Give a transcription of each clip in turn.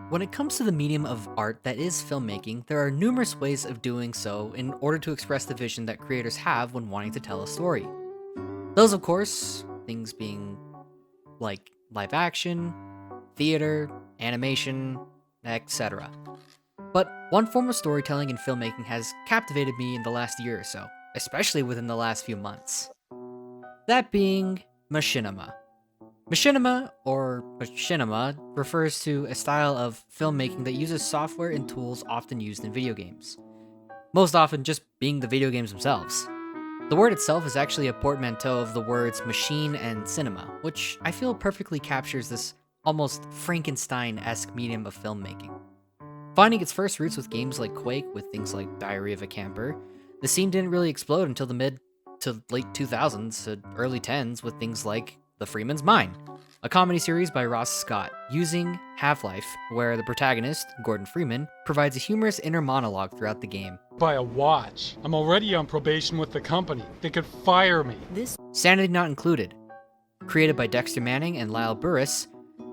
When it comes to the medium of art that is filmmaking, there are numerous ways of doing so in order to express the vision that creators have when wanting to tell a story. Those, of course, things being like live action, theater, animation, etc. But one form of storytelling and filmmaking has captivated me in the last year or so, especially within the last few months. That being machinima. Machinima, or machinima, refers to a style of filmmaking that uses software and tools often used in video games. Most often just being the video games themselves. The word itself is actually a portmanteau of the words machine and cinema, which I feel perfectly captures this almost Frankenstein-esque medium of filmmaking. Finding its first roots with games like Quake with things like Diary of a Camper, the scene didn't really explode until the mid to late 2000s to early 10s with things like The Freeman's Mine, a comedy series by Ross Scott, using Half-Life, where the protagonist, Gordon Freeman, provides a humorous inner monologue throughout the game. Buy a watch. I'm already on probation with the company. They could fire me. Sanity Not Included, created by Dexter Manning and Lyle Burris,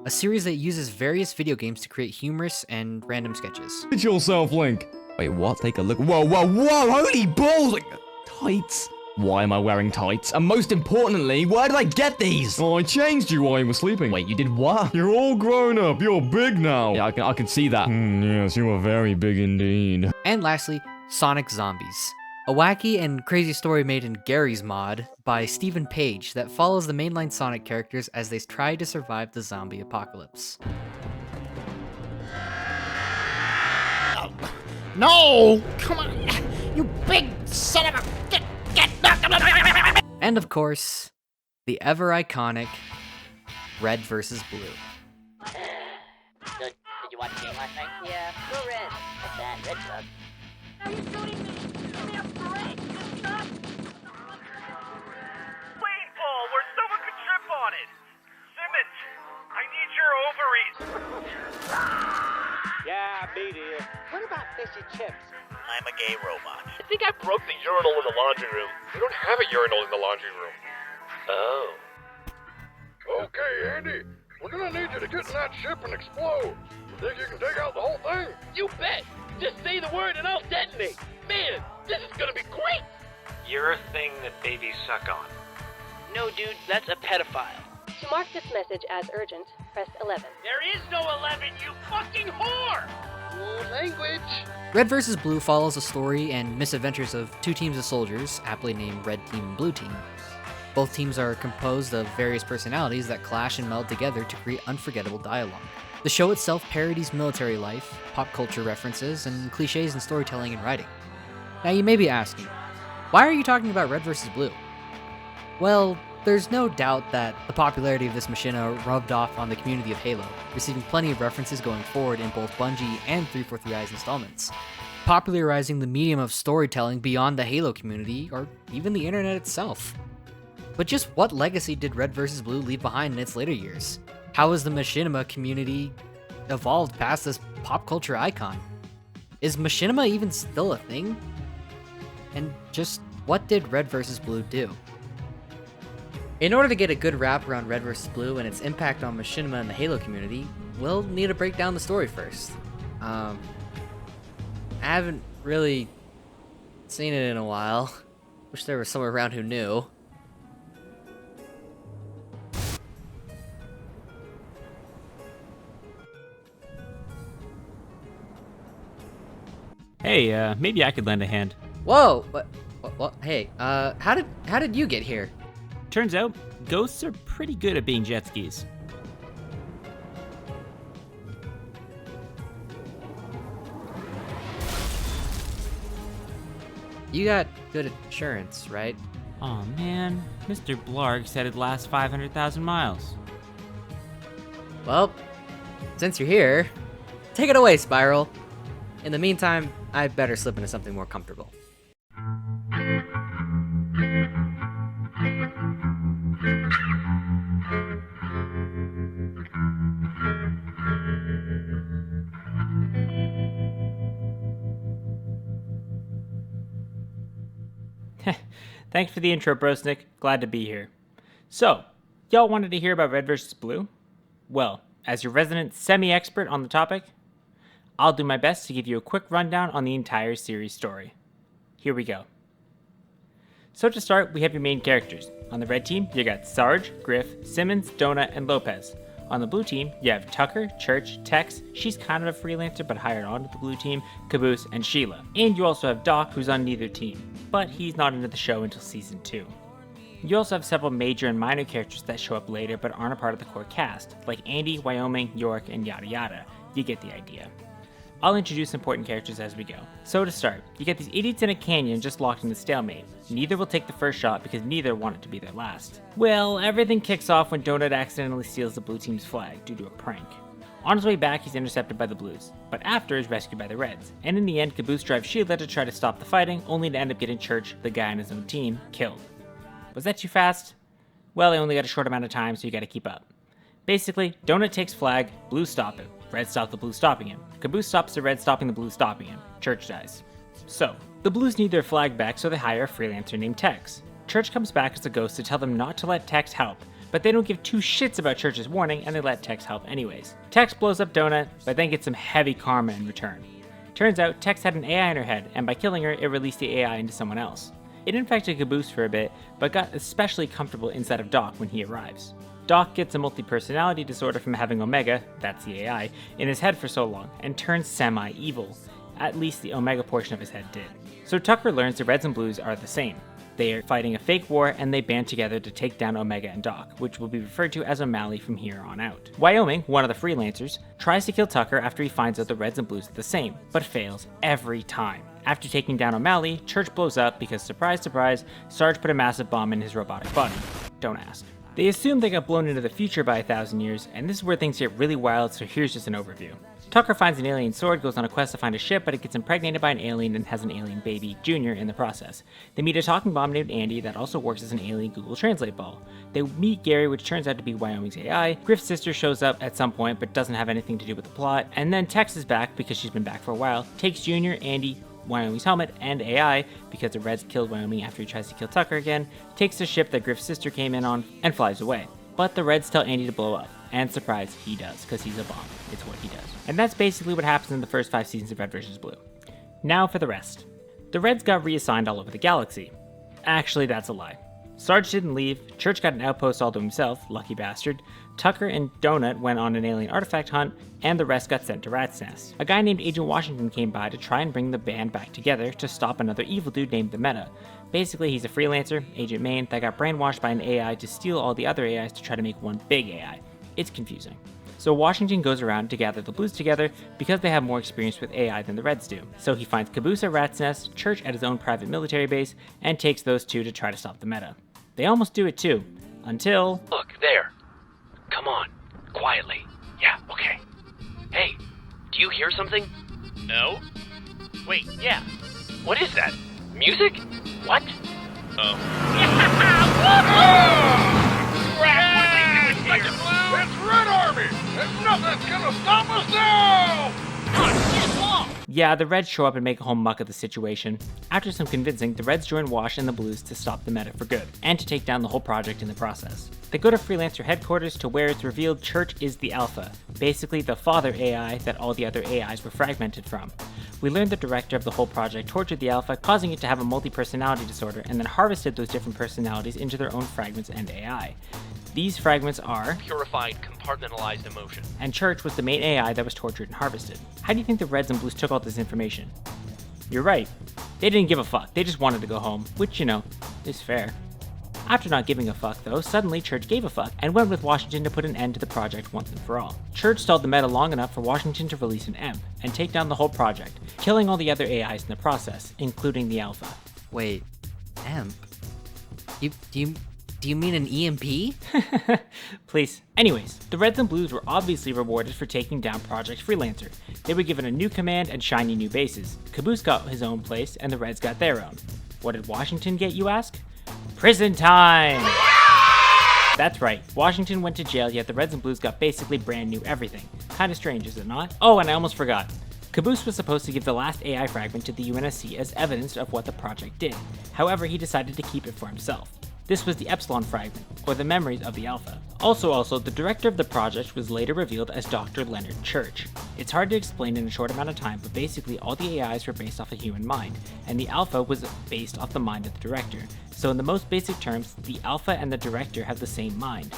a series that uses various video games to create humorous and random sketches. It's yourself, Link. Wait, what? Take a look. Whoa, whoa, whoa! Holy balls! Like, tights. Why am I wearing tights? And most importantly, where did I get these? Oh, I changed you while you were sleeping. Wait, you did what? You're all grown up. You're big now. Yeah, I can see that. Yes, you are very big indeed. And lastly, Sonic Zombies, a wacky and crazy story made in Gary's Mod by Stephen Page that follows the mainline Sonic characters as they try to survive the zombie apocalypse. No! Come on! You big son of a... Get... And of course, the ever iconic Red vs. Blue. Did you watch the game last night? Yeah, go red. What's that? Red truck. Are you shooting me? Give me a break! Stop! Wait, Paul, where someone could trip on it. Simmons, I need your ovaries. Yeah, me dear. What about fishy chips? I'm a gay robot. I think I broke the urinal in the laundry room. We don't have a urinal in the laundry room. Oh. Okay, Andy. We're gonna need you to get in that ship and explode. You think you can take out the whole thing? You bet! Just say the word and I'll detonate! Man, this is gonna be great! You're a thing that babies suck on. No, dude, that's a pedophile. To mark this message as urgent, press 11. There is no 11, you fucking whore! Language! Red vs. Blue follows the story and misadventures of two teams of soldiers, aptly named Red Team and Blue Team. Both teams are composed of various personalities that clash and meld together to create unforgettable dialogue. The show itself parodies military life, pop culture references, and cliches in storytelling and writing. Now you may be asking, why are you talking about Red vs. Blue? Well, there's no doubt that the popularity of this machina rubbed off on the community of Halo, receiving plenty of references going forward in both Bungie and 343i's installments, popularizing the medium of storytelling beyond the Halo community, or even the internet itself. But just what legacy did Red vs. Blue leave behind in its later years? How has the Machinima community evolved past this pop culture icon? Is Machinima even still a thing? And just what did Red vs. Blue do? In order to get a good wrap around Red vs. Blue and its impact on Machinima and the Halo community, we'll need to break down the story first. I haven't really seen it in a while. Wish there was someone around who knew. Hey, maybe I could lend a hand. Whoa! What? Hey, how did you get here? Turns out, ghosts are pretty good at being jet skis. You got good insurance, right? Aw man, Mr. Blarg said it'd last 500,000 miles. Well, since you're here, take it away, Spiral. In the meantime, I better slip into something more comfortable. Thanks for the intro, Brosnick. Glad to be here. So, y'all wanted to hear about Red vs. Blue? Well, as your resident semi-expert on the topic, I'll do my best to give you a quick rundown on the entire series story. Here we go. So to start, we have your main characters. On the red team, you got Sarge, Griff, Simmons, Donut, and Lopez. On the blue team, you have Tucker, Church, Tex, she's kind of a freelancer but hired on to the blue team, Caboose, and Sheila. And you also have Doc, who's on neither team, but he's not into the show until season 2. You also have several major and minor characters that show up later but aren't a part of the core cast, like Andy, Wyoming, York, and yada yada. You get the idea. I'll introduce important characters as we go. So to start, you get these idiots in a canyon just locked in the stalemate. Neither will take the first shot because neither want it to be their last. Well, everything kicks off when Donut accidentally steals the blue team's flag due to a prank. On his way back, he's intercepted by the blues, but after is rescued by the reds. And in the end, Caboose drives Sheila to try to stop the fighting, only to end up getting Church, the guy on his own team, killed. Was that too fast? Well, they only got a short amount of time, so you gotta keep up. Basically, Donut takes flag, blues stop him. Red stop the blue stopping him. Caboose stops the red stopping the blue stopping him. Church dies. So, the blues need their flag back, so they hire a freelancer named Tex. Church comes back as a ghost to tell them not to let Tex help, but they don't give two shits about Church's warning and they let Tex help anyways. Tex blows up Donut, but then gets some heavy karma in return. Turns out Tex had an AI in her head, and by killing her, it released the AI into someone else. It infected Caboose for a bit, but got especially comfortable inside of Doc when he arrives. Doc gets a multi-personality disorder from having Omega, that's the AI, in his head for so long, and turns semi-evil. At least the Omega portion of his head did. So Tucker learns the Reds and Blues are the same. They are fighting a fake war, and they band together to take down Omega and Doc, which will be referred to as O'Malley from here on out. Wyoming, one of the freelancers, tries to kill Tucker after he finds out the Reds and Blues are the same, but fails every time. After taking down O'Malley, Church blows up because, surprise surprise, Sarge put a massive bomb in his robotic body. Don't ask. They assume they got blown into the future by 1,000 years, and this is where things get really wild, so here's just an overview. Tucker finds an alien sword, goes on a quest to find a ship, but it gets impregnated by an alien and has an alien baby, Junior, in the process. They meet a talking bomb named Andy that also works as an alien Google Translate ball. They meet Gary, which turns out to be Wyoming's AI. Griff's sister shows up at some point, but doesn't have anything to do with the plot, and then Tex is back because she's been back for a while, takes Junior, Andy, Wyoming's helmet, and AI, because the Reds killed Wyoming after he tries to kill Tucker again, takes the ship that Griff's sister came in on, and flies away. But the Reds tell Andy to blow up, and surprise, he does, because he's a bomb. It's what he does. And that's basically what happens in the first 5 seasons of Red vs. Blue. Now for the rest. The Reds got reassigned all over the galaxy. Actually, that's a lie. Sarge didn't leave, Church got an outpost all to himself, lucky bastard, Tucker and Donut went on an alien artifact hunt, and the rest got sent to Rat's Nest. A guy named Agent Washington came by to try and bring the band back together to stop another evil dude named the Meta. Basically, he's a freelancer, Agent Main, that got brainwashed by an AI to steal all the other AIs to try to make one big AI. It's confusing. So Washington goes around to gather the Blues together because they have more experience with AI than the Reds do. So he finds Caboose at Rat's Nest, Church at his own private military base, and takes those two to try to stop the Meta. They almost do it too, until... Look, there. Come on. Quietly. Yeah, okay. Hey, do you hear something? No? Wait, yeah. What is that? Music? What? Oh. It's Red Army! And nothing's gonna stop us now! Yeah, the Reds show up and make a whole muck of the situation. After some convincing, the Reds join Wash and the Blues to stop the Meta for good, and to take down the whole project in the process. They go to Freelancer headquarters to where it's revealed Church is the Alpha, basically the father AI that all the other AIs were fragmented from. We learned the director of the whole project tortured the Alpha, causing it to have a multi-personality disorder, and then harvested those different personalities into their own fragments and AI. These fragments are purified, compartmentalized emotion. And Church was the main AI that was tortured and harvested. How do you think the Reds and Blues took all this information? You're right. They didn't give a fuck. They just wanted to go home, which, you know, is fair. After not giving a fuck, though, suddenly Church gave a fuck and went with Washington to put an end to the project once and for all. Church stalled the Meta long enough for Washington to release an EMP and take down the whole project, killing all the other AIs in the process, including the Alpha. Wait, EMP? Do you mean an EMP? Please. Anyways, the Reds and Blues were obviously rewarded for taking down Project Freelancer. They were given a new command and shiny new bases. Caboose got his own place, and the Reds got their own. What did Washington get, you ask? Prison time! That's right, Washington went to jail, yet the Reds and Blues got basically brand new everything. Kinda strange, is it not? Oh, and I almost forgot. Caboose was supposed to give the last AI fragment to the UNSC as evidence of what the project did. However, he decided to keep it for himself. This was the Epsilon fragment, or the memories of the Alpha. Also, the director of the project was later revealed as Dr. Leonard Church. It's hard to explain in a short amount of time, but basically all the AIs were based off a human mind, and the Alpha was based off the mind of the director. So in the most basic terms, the Alpha and the director have the same mind.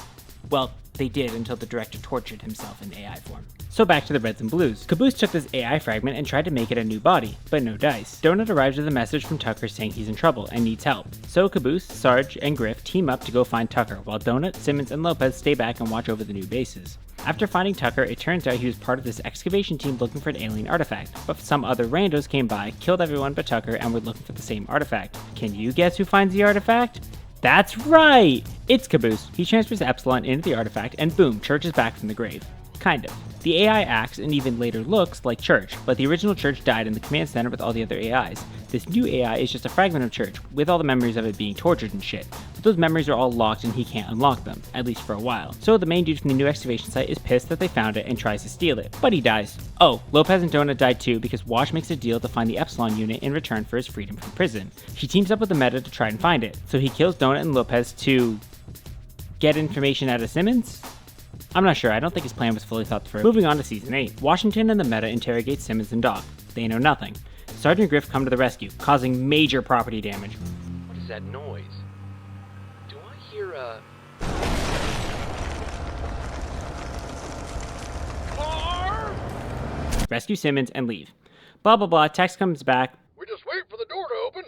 Well, they did until the director tortured himself in AI form. So back to the Reds and Blues. Caboose took this AI fragment and tried to make it a new body, but no dice. Donut arrives with a message from Tucker saying he's in trouble and needs help. So Caboose, Sarge, and Griff team up to go find Tucker, while Donut, Simmons, and Lopez stay back and watch over the new bases. After finding Tucker, it turns out he was part of this excavation team looking for an alien artifact, but some other randos came by, killed everyone but Tucker, and were looking for the same artifact. Can you guess who finds the artifact? That's right! It's Caboose. He transfers Epsilon into the artifact, and boom, Church is back from the grave. Kind of. The AI acts and even later looks like Church, but the original Church died in the command center with all the other AIs. This new AI is just a fragment of Church, with all the memories of it being tortured and shit. But those memories are all locked and he can't unlock them, at least for a while. So the main dude from the new excavation site is pissed that they found it and tries to steal it, but he dies. Oh, Lopez and Donut died too because Wash makes a deal to find the Epsilon unit in return for his freedom from prison. He teams up with the Meta to try and find it, so he kills Donut and Lopez to get information out of Simmons? I'm not sure, I don't think his plan was fully thought through. Moving on to Season 8. Washington and the Meta interrogate Simmons and Doc. They know nothing. Sarge and Griff come to the rescue, causing major property damage. What is that noise? Do I hear a... Car! Rescue Simmons and leave. Blah blah blah, Tex comes back. We just wait for the door to open.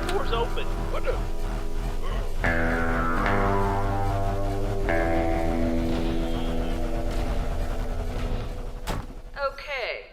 Door's open. What the? Okay.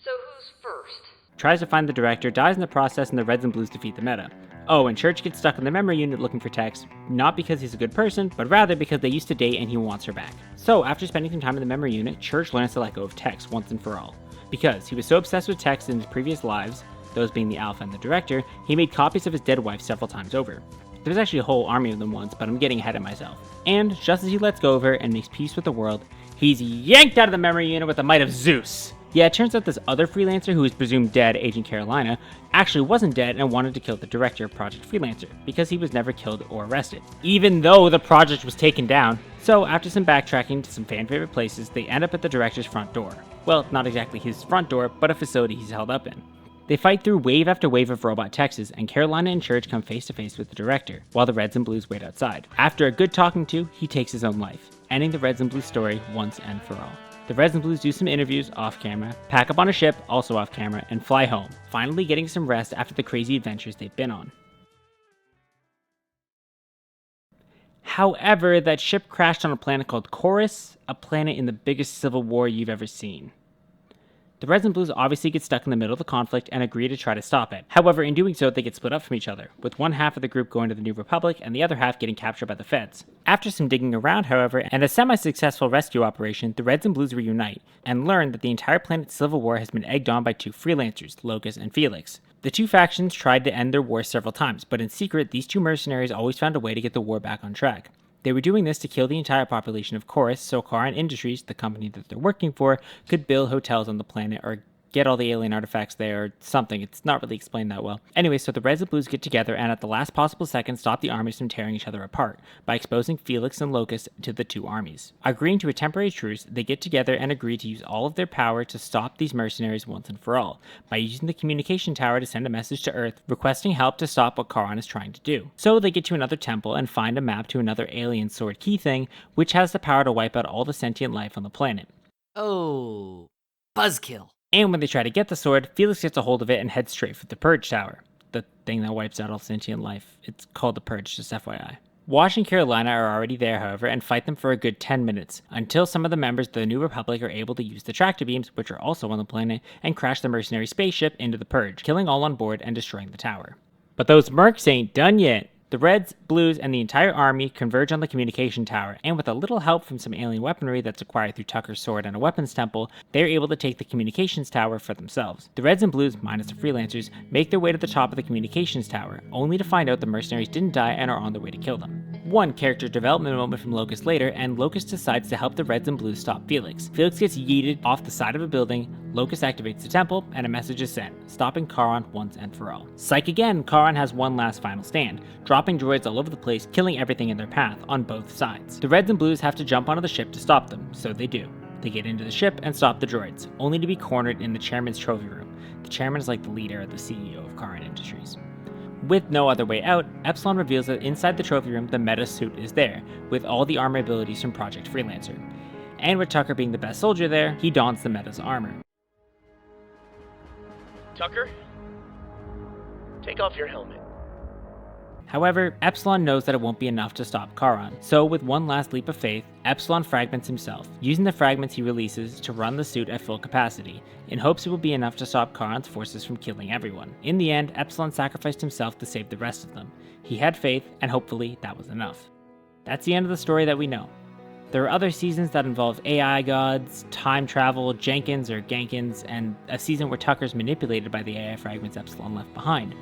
So who's first? Tries to find the director, dies in the process, and the Reds and Blues defeat the Meta. Oh, and Church gets stuck in the memory unit looking for Tex, not because he's a good person, but rather because they used to date and he wants her back. So, after spending some time in the memory unit, Church learns to let go of Tex once and for all. Because he was so obsessed with Tex in his previous lives, those being the Alpha and the director, he made copies of his dead wife several times over. There was actually a whole army of them once, but I'm getting ahead of myself. And, just as he lets go of her and makes peace with the world, he's yanked out of the memory unit with the might of Zeus! Yeah, it turns out this other freelancer who was presumed dead, Agent Carolina, actually wasn't dead and wanted to kill the director of Project Freelancer, because he was never killed or arrested, even though the project was taken down. So after some backtracking to some fan favorite places, they end up at the director's front door. Well, not exactly his front door, but a facility he's held up in. They fight through wave after wave of robot Texas, and Carolina and Church come face to face with the director, while the Reds and Blues wait outside. After a good talking to, he takes his own life, ending the Reds and Blues story once and for all. The Reds and Blues do some interviews off camera, pack up on a ship, also off camera, and fly home, finally getting some rest after the crazy adventures they've been on. However, that ship crashed on a planet called Chorus, a planet in the biggest civil war you've ever seen. The Reds and Blues obviously get stuck in the middle of the conflict and agree to try to stop it. However, in doing so, they get split up from each other, with one half of the group going to the New Republic and the other half getting captured by the Feds. After some digging around, however, and a semi-successful rescue operation, the Reds and Blues reunite and learn that the entire planet's civil war has been egged on by two freelancers, Locus and Felix. The two factions tried to end their war several times, but in secret, these two mercenaries always found a way to get the war back on track. They were doing this to kill the entire population of Chorus, so Karan Industries, the company that they're working for, could build hotels on the planet or get all the alien artifacts there or something. It's not really explained that well. Anyway, so the Reds and Blues get together and at the last possible second stop the armies from tearing each other apart by exposing Felix and Locus to the two armies. Agreeing to a temporary truce, they get together and agree to use all of their power to stop these mercenaries once and for all, by using the communication tower to send a message to Earth requesting help to stop what Karan is trying to do. So they get to another temple and find a map to another alien sword key thing, which has the power to wipe out all the sentient life on the planet. Oh, buzzkill. And when they try to get the sword, Felix gets a hold of it and heads straight for the Purge Tower, the thing that wipes out all sentient life. It's called the Purge, just FYI. Wash and Carolina are already there, however, and fight them for a good 10 minutes, until some of the members of the New Republic are able to use the tractor beams, which are also on the planet, and crash the mercenary spaceship into the Purge, killing all on board and destroying the tower. But those mercs ain't done yet. The Reds, Blues, and the entire army converge on the communication tower, and with a little help from some alien weaponry that's acquired through Tucker's sword and a weapons temple, they're able to take the communications tower for themselves. The Reds and Blues, minus the freelancers, make their way to the top of the communications tower, only to find out the mercenaries didn't die and are on their way to kill them. One character development moment from Locust later, and Locust decides to help the Reds and Blues stop Felix. Felix gets yeeted off the side of a building, Locust activates the temple, and a message is sent, stopping Charon once and for all. Psych again, Charon has one last final stand, dropping droids all over the place, killing everything in their path on both sides. The Reds and Blues have to jump onto the ship to stop them, so they do. They get into the ship and stop the droids, only to be cornered in the chairman's trophy room. The chairman is like the leader, the CEO of Charon Industries. With no other way out, Epsilon reveals that inside the trophy room, the meta suit is there, with all the armor abilities from Project Freelancer. And with Tucker being the best soldier there, he dons the meta's armor. Tucker? Take off your helmet. However, Epsilon knows that it won't be enough to stop Charon, so with one last leap of faith, Epsilon fragments himself, using the fragments he releases to run the suit at full capacity, in hopes it will be enough to stop Charon's forces from killing everyone. In the end, Epsilon sacrificed himself to save the rest of them. He had faith, and hopefully that was enough. That's the end of the story that we know. There are other seasons that involve AI gods, time travel, Jenkins or Gankins, and a season where Tucker's manipulated by the AI fragments Epsilon left behind.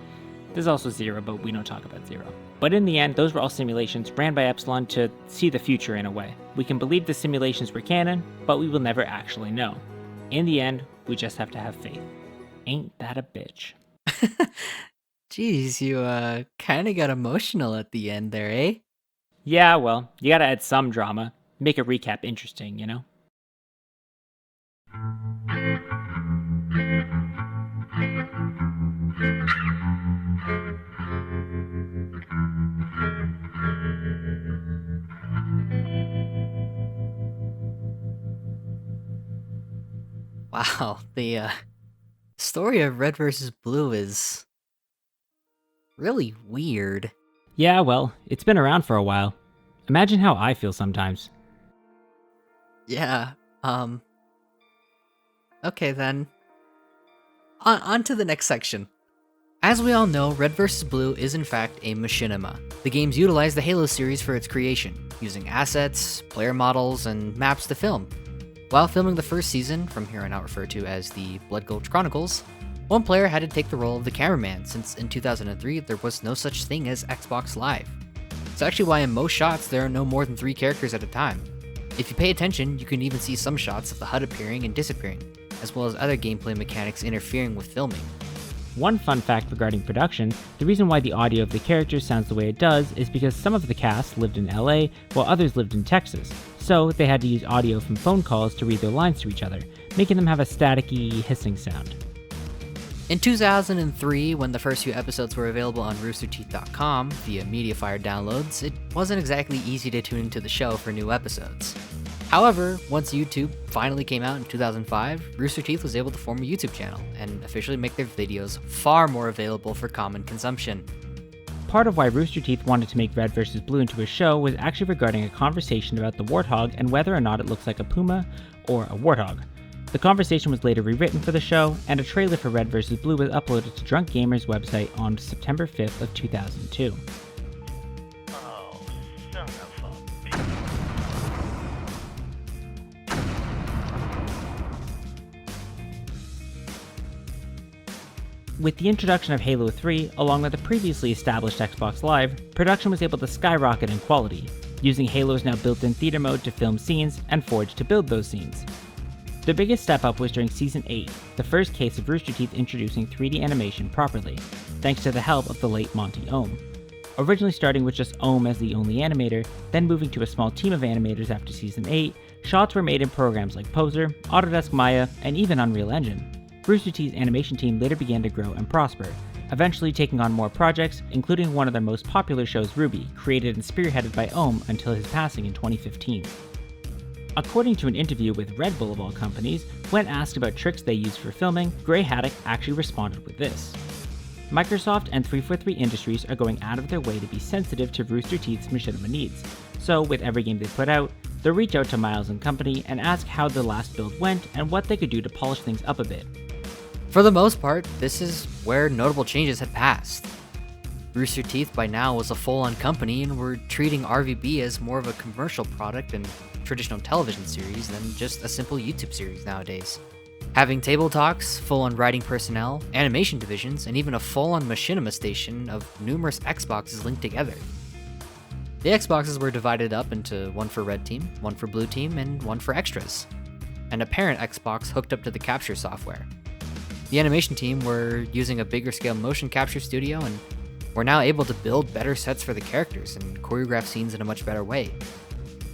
There's also Zero, but we don't talk about Zero. But in the end, those were all simulations ran by Epsilon to see the future in a way. We can believe the simulations were canon, but we will never actually know. In the end, we just have to have faith. Ain't that a bitch? Jeez, you kinda got emotional at the end there, eh? Yeah, well, you gotta add some drama. Make a recap interesting, you know? Wow, the story of Red vs. Blue is really weird. Yeah, well, it's been around for a while. Imagine how I feel sometimes. Yeah, okay then. On to the next section. As we all know, Red vs. Blue is in fact a machinima. The games utilize the Halo series for its creation, using assets, player models, and maps to film. While filming the first season, from here on out referred to as the Blood Gulch Chronicles, one player had to take the role of the cameraman, since in 2003 there was no such thing as Xbox Live. It's actually why in most shots there are no more than 3 characters at a time. If you pay attention, you can even see some shots of the HUD appearing and disappearing, as well as other gameplay mechanics interfering with filming. One fun fact regarding production, the reason why the audio of the characters sounds the way it does is because some of the cast lived in LA while others lived in Texas, so they had to use audio from phone calls to read their lines to each other, making them have a staticky, hissing sound. In 2003, when the first few episodes were available on roosterteeth.com via Mediafire downloads, it wasn't exactly easy to tune into the show for new episodes. However, once YouTube finally came out in 2005, Rooster Teeth was able to form a YouTube channel and officially make their videos far more available for common consumption. Part of why Rooster Teeth wanted to make Red vs. Blue into a show was actually regarding a conversation about the warthog and whether or not it looks like a puma or a warthog. The conversation was later rewritten for the show, and a trailer for Red vs. Blue was uploaded to Drunk Gamer's website on September 5th of 2002. Oh, son of a bitch. With the introduction of Halo 3, along with the previously established Xbox Live, production was able to skyrocket in quality, using Halo's now built-in theater mode to film scenes and Forge to build those scenes. The biggest step up was during Season 8, the first case of Rooster Teeth introducing 3D animation properly, thanks to the help of the late Monty Ohm. Originally starting with just Ohm as the only animator, then moving to a small team of animators after Season 8, shots were made in programs like Poser, Autodesk Maya, and even Unreal Engine. Rooster Teeth's animation team later began to grow and prosper, eventually taking on more projects, including one of their most popular shows, RWBY, created and spearheaded by Ohm until his passing in 2015. According to an interview with Red Bull of all companies, when asked about tricks they used for filming, Gray Haddock actually responded with this. Microsoft and 343 Industries are going out of their way to be sensitive to Rooster Teeth's machinima needs, so with every game they put out, they'll reach out to Miles and company and ask how the last build went and what they could do to polish things up a bit. For the most part, this is where notable changes had passed. Rooster Teeth by now was a full-on company and were treating RVB as more of a commercial product and traditional television series than just a simple YouTube series nowadays. Having table talks, full-on writing personnel, animation divisions, and even a full-on machinima station of numerous Xboxes linked together. The Xboxes were divided up into one for Red Team, one for Blue Team, and one for Extras, and a parent Xbox hooked up to the capture software. The animation team were using a bigger scale motion capture studio and were now able to build better sets for the characters and choreograph scenes in a much better way.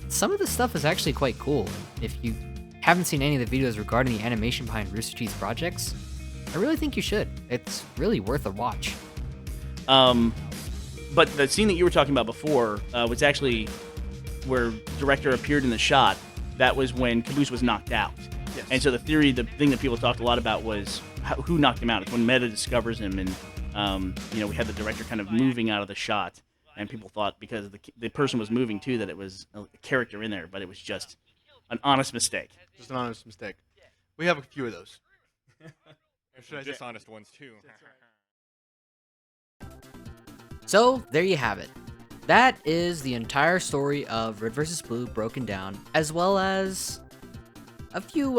Some of this stuff is actually quite cool. If you haven't seen any of the videos regarding the animation behind Rooster Teeth's projects, I really think you should. It's really worth a watch. But the scene that you were talking about before was actually where director appeared in the shot. That was when Caboose was knocked out. Yes. And so the thing that people talked a lot about was who knocked him out. It's when Meta discovers him, and we had the director kind of moving out of the shot, and people thought because the person was moving too that it was a character in there, but it was just an honest mistake. Just an honest mistake. We have a few of those. Dishonest ones too. So, there you have it. That is the entire story of Red vs. Blue broken down, as well as a few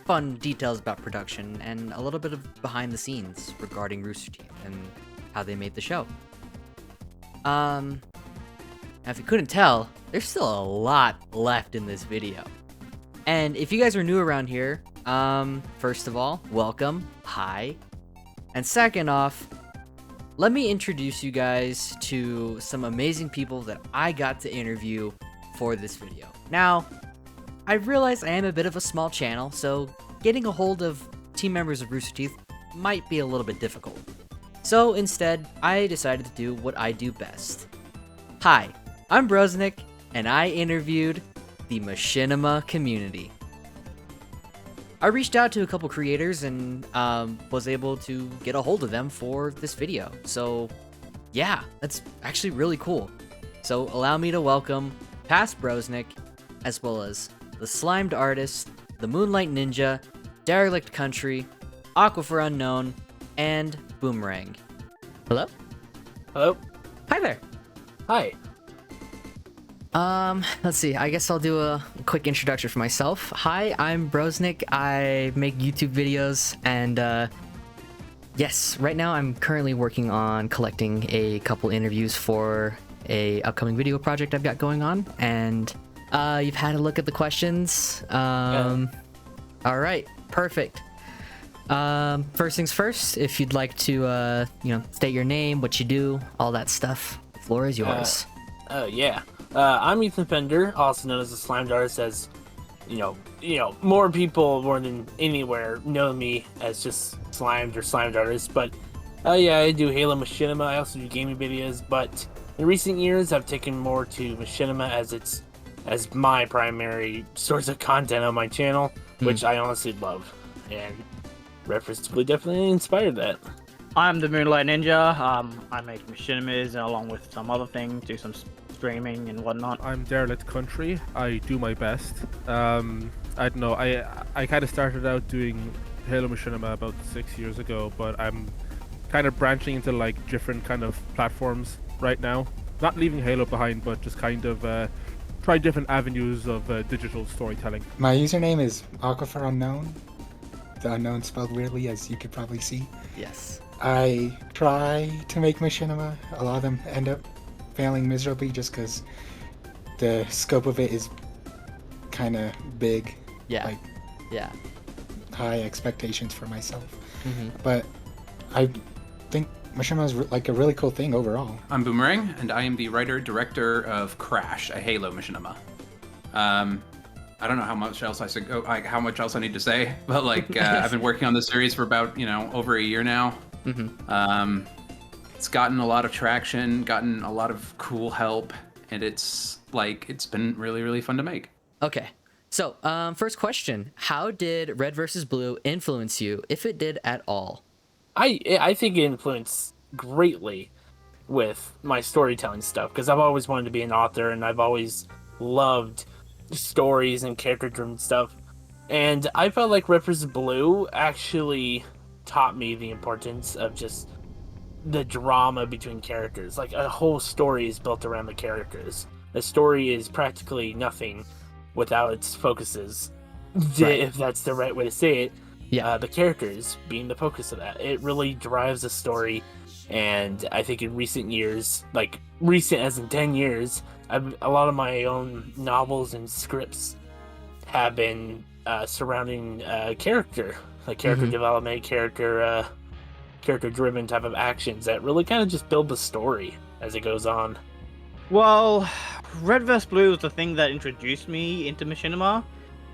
fun details about production and a little bit of behind the scenes regarding Rooster Teeth and how they made the show. Now if you couldn't tell, there's still a lot left in this video. And if you guys are new around here, first of all, welcome, hi. And second off, let me introduce you guys to some amazing people that I got to interview for this video. Now, I realize I am a bit of a small channel, so getting a hold of team members of Rooster Teeth might be a little bit difficult. So instead, I decided to do what I do best. Hi, I'm Brosnick, and I interviewed the Machinima community. I reached out to a couple creators and was able to get a hold of them for this video. So yeah, that's actually really cool. So allow me to welcome Past Brosnick, as well as the Slimed Artist, the Moonlight Ninja, Derelict Country, Aquifer Unknown, and Boomerang. Hello? Hello? Hi there. Hi. Let's see, I guess I'll do a quick introduction for myself. Hi, I'm Brosnick. I make YouTube videos, and yes, right now I'm currently working on collecting a couple interviews for a upcoming video project I've got going on, and you've had a look at the questions. Yeah. All right, perfect. First things first, if you'd like to, state your name, what you do, all that stuff, the floor is yours. Yeah. I'm Ethan Fender, also known as the Slimed Artist, as, more people more than anywhere know me as just Slimed or Slimed Artist, but, yeah, I do Halo Machinima, I also do gaming videos, but in recent years, I've taken more to Machinima as my primary source of content on my channel, which I honestly love, and Reference definitely inspired that. I'm the Moonlight Ninja. I make machinimas along with some other things, do some streaming and whatnot. I'm Derelict Country. I do my best. I don't know. I kind of started out doing Halo Machinima about 6 years ago, but I'm kind of branching into like different kind of platforms right now. Not leaving Halo behind, but just kind of try different avenues of digital storytelling. My username is Aquifer Unknown. The unknown spelled weirdly, as you could probably see. Yes. I try to make machinima. A lot of them end up failing miserably just because the scope of it is kind of big. Yeah. Like, yeah. High expectations for myself. Mm-hmm. But I think machinima is like a really cool thing overall. I'm Boomerang, and I am the writer-director of Crash, a Halo machinima. I don't know how much else how much else I need to say, but like I've been working on this series for about over a year now. Mm-hmm. It's gotten a lot of traction, gotten a lot of cool help, and it's been really, really fun to make. Okay, so first question: how did Red vs. Blue influence you, if it did at all? I think it influenced greatly with my storytelling stuff because I've always wanted to be an author, and I've always loved stories and character-driven stuff, and I felt like Red vs. Blue actually taught me the importance of just the drama between characters. Like, a whole story is built around the characters. A story is practically nothing without its focuses, right. If that's the right way to say it. Yeah. The characters being the focus of that. It really drives a story And I think in recent years, like recent as in 10 years, a lot of my own novels and scripts have been surrounding character, like character development, character-driven type of actions that really kind of just build the story as it goes on. Well, Red vs. Blue was the thing that introduced me into Machinima.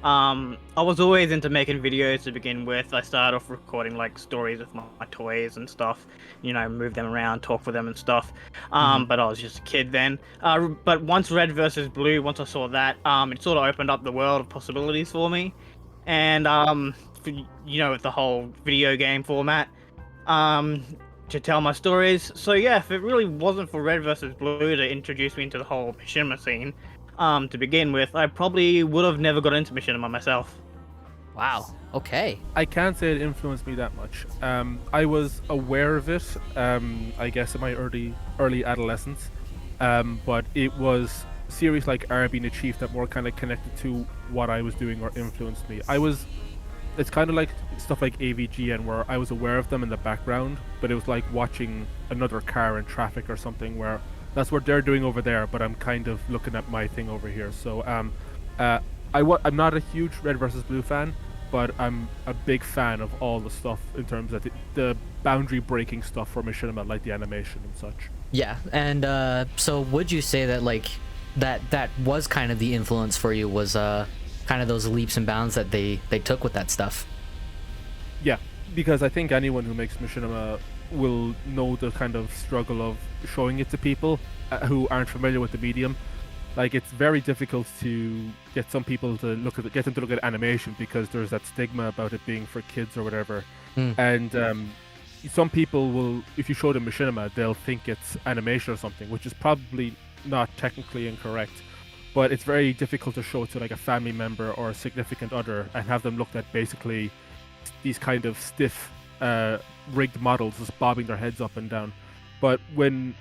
I was always into making videos to begin with. I started off recording like stories with my toys and stuff, you know, move them around, talk with them and stuff. But I was just a kid then. But once Red vs. Blue, once I saw that, it sort of opened up the world of possibilities for me. And, you know, with the whole video game format, to tell my stories. So yeah, if it really wasn't for Red vs. Blue to introduce me into the whole Machinima scene, to begin with, I probably would have never got into Machinima myself. Wow. Okay. I can't say it influenced me that much. I was aware of it, I guess, in my early adolescence, but it was series like R Being a Chief that more kind of connected to what I was doing or influenced me. It's kind of like stuff like AVGN, where I was aware of them in the background, but it was like watching another car in traffic or something, where that's what they're doing over there, but I'm kind of looking at my thing over here. So I'm not a huge Red vs. Blue fan, but I'm a big fan of all the stuff in terms of the boundary breaking stuff for Machinima, like the animation and such. Yeah, and so would you say that like that was kind of the influence for you, was kind of those leaps and bounds that they took with that stuff? Yeah, because I think anyone who makes Machinima will know the kind of struggle of showing it to people who aren't familiar with the medium. Like, it's very difficult to get some people to get them to look at animation, because there's that stigma about it being for kids or whatever. And some people will, if you show them Machinima, they'll think it's animation or something, which is probably not technically incorrect. But it's very difficult to show it to like a family member or a significant other and have them look at basically these kind of stiff rigged models just bobbing their heads up and down. But when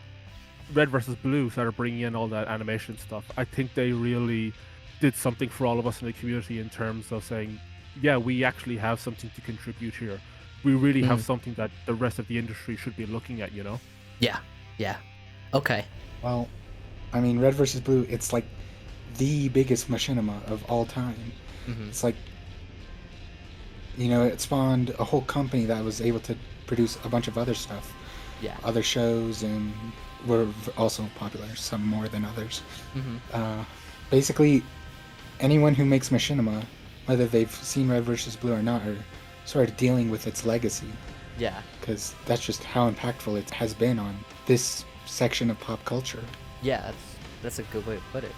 Red vs. Blue started bringing in all that animation stuff, I think they really did something for all of us in the community in terms of saying, yeah, we actually have something to contribute here. We really have something that the rest of the industry should be looking at, you know? Yeah. Okay. Well, I mean, Red vs. Blue, it's like the biggest Machinima of all time. It's like, you know, it spawned a whole company that was able to produce a bunch of other stuff. Yeah. Other shows, and were also popular, some more than others. Basically, anyone who makes Machinima, whether they've seen Red vs. Blue or not, are sort of dealing with its legacy. Yeah. Because that's just how impactful it has been on this section of pop culture. Yeah, that's a good way to put it.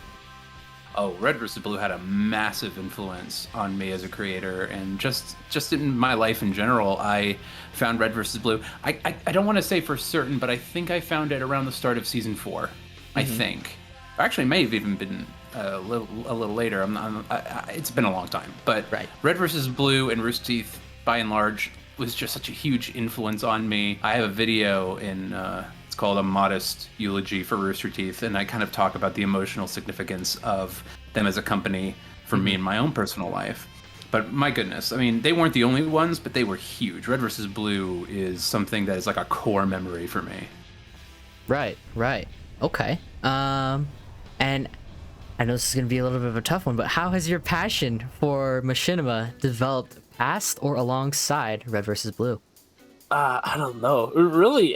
Oh, Red vs. Blue had a massive influence on me as a creator, and just in my life in general. I found Red vs. Blue. I don't want to say for certain, but I think I found it around the start of season 4. I think. Actually, it may have even been a little later. It's been a long time. But Red vs. Blue and Rooster Teeth, by and large, was just such a huge influence on me. I have a video in. It's called A Modest Eulogy for Rooster Teeth, and I kind of talk about the emotional significance of them as a company for me in my own personal life. But my goodness, I mean, they weren't the only ones, but they were huge. Red vs. Blue is something that is like a core memory for me. Right. Okay. And I know this is going to be a little bit of a tough one, but how has your passion for Machinima developed past or alongside Red vs. Blue? I don't know. Really,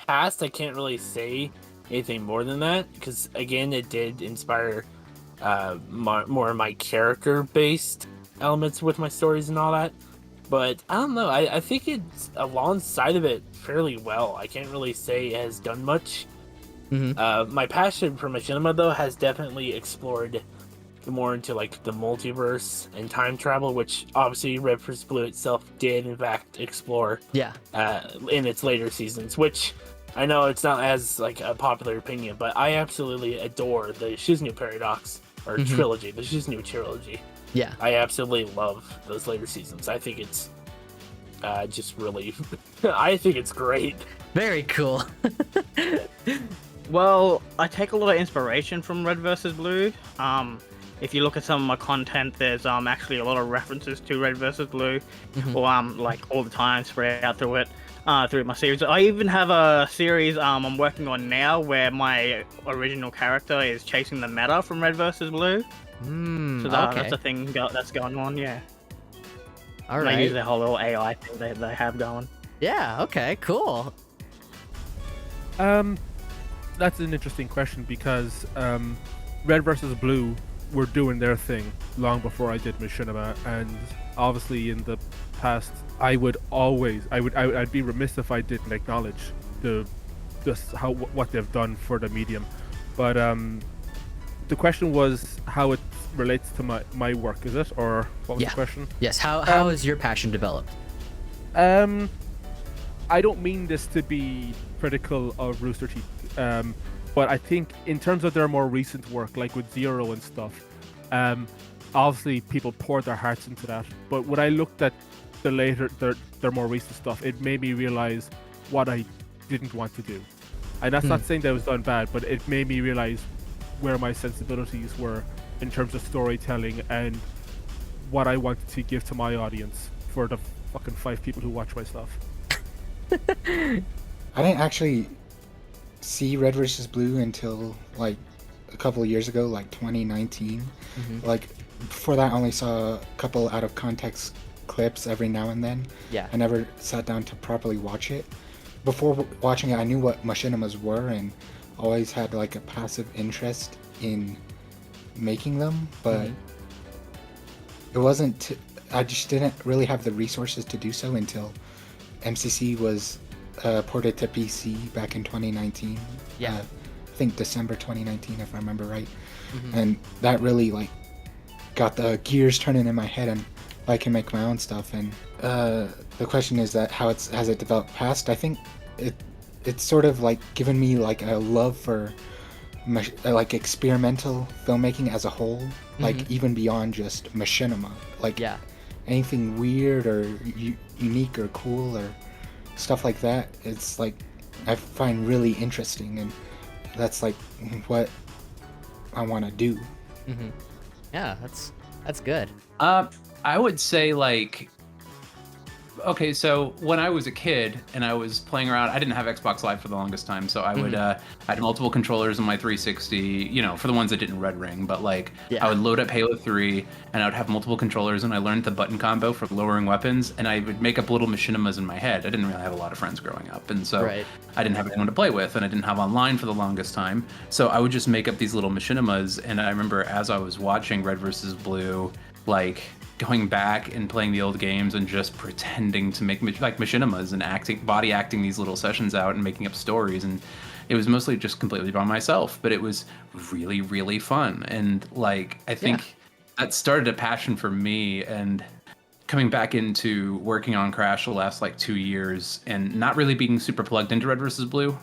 past, I can't really say anything more than that, because again, it did inspire more of my character-based elements with my stories and all that. But I don't know. I think it's alongside of it fairly well. I can't really say it has done much. My passion for Machinima, though, has definitely explored more into like the multiverse and time travel, which obviously Red vs. Blue itself did in fact explore in its later seasons, which I know it's not as like a popular opinion, but I absolutely adore the Shiznu Paradox or trilogy, the Shiznu trilogy. Yeah, I absolutely love those later seasons. I think it's just really I think it's great. Very cool. Well, I take a lot of inspiration from Red vs. Blue. If you look at some of my content, there's actually a lot of references to Red vs. Blue, or like all the time spread out through it. through my series. I even have a series I'm working on now where my original character is chasing the meta from Red vs. Blue. So that's a thing that's going on, yeah. All and right. I use their whole little AI thing they have going. Yeah, okay, cool. That's an interesting question because Red versus Blue were doing their thing long before I did Machinima, and obviously in the past I'd be remiss if I didn't acknowledge what they've done for the medium. But the question was how it relates to my work, is it? Or what was the question? Yes, how has your passion developed? I don't mean this to be critical of Rooster Teeth, but I think in terms of their more recent work, like with Zero and stuff, obviously people poured their hearts into that. But when I looked at their more recent stuff, it made me realize what I didn't want to do. And that's not saying that it was done bad, but it made me realize where my sensibilities were in terms of storytelling and what I wanted to give to my audience for the fucking 5 people who watch my stuff. I didn't actually see Red vs. Blue until like a couple of years ago, like 2019. Like before that, I only saw a couple out of context clips every now and then. Yeah. I never sat down to properly watch it. Before watching it, I knew what machinimas were and always had like a passive interest in making them, but it wasn't. I just didn't really have the resources to do so until MCC was ported to PC back in 2019. Yeah. I think December 2019, if I remember right. And that really like got the gears turning in my head, and I can make my own stuff. And the question is that has it developed past? I think it's sort of like given me like a love for like experimental filmmaking as a whole, like even beyond just machinima. Like anything weird or unique or cool or stuff like that, it's like I find really interesting, and that's like what I want to do. Yeah, that's good. I would say like, okay, so when I was a kid and I was playing around, I didn't have Xbox Live for the longest time, so I would I had multiple controllers on my 360, you know, for the ones that didn't red ring, but like I would load up Halo 3 and I would have multiple controllers, and I learned the button combo for lowering weapons, and I would make up little machinimas in my head. I didn't really have a lot of friends growing up, and so I didn't have anyone to play with, and I didn't have online for the longest time, so I would just make up these little machinimas. And I remember as I was watching Red vs. Blue, like going back and playing the old games and just pretending to make like machinimas and body acting these little sessions out and making up stories. And it was mostly just completely by myself, but it was really, really fun. And like, I think that started a passion for me, and coming back into working on Crash the last like 2 years and not really being super plugged into Red vs. Blue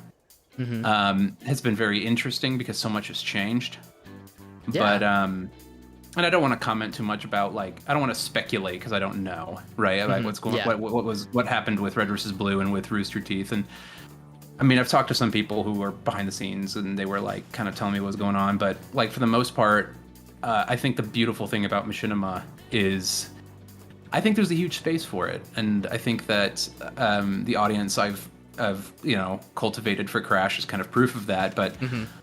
has been very interesting because so much has changed. But and I don't want to comment too much about, like, I don't want to speculate because I don't know, right? Like what's going, what happened with Red vs. Blue and with Rooster Teeth. And I mean, I've talked to some people who were behind the scenes, and they were like kind of telling me what was going on. But like for the most part, I think the beautiful thing about Machinima is I think there's a huge space for it, and I think that the audience I've cultivated for Crash is kind of proof of that. But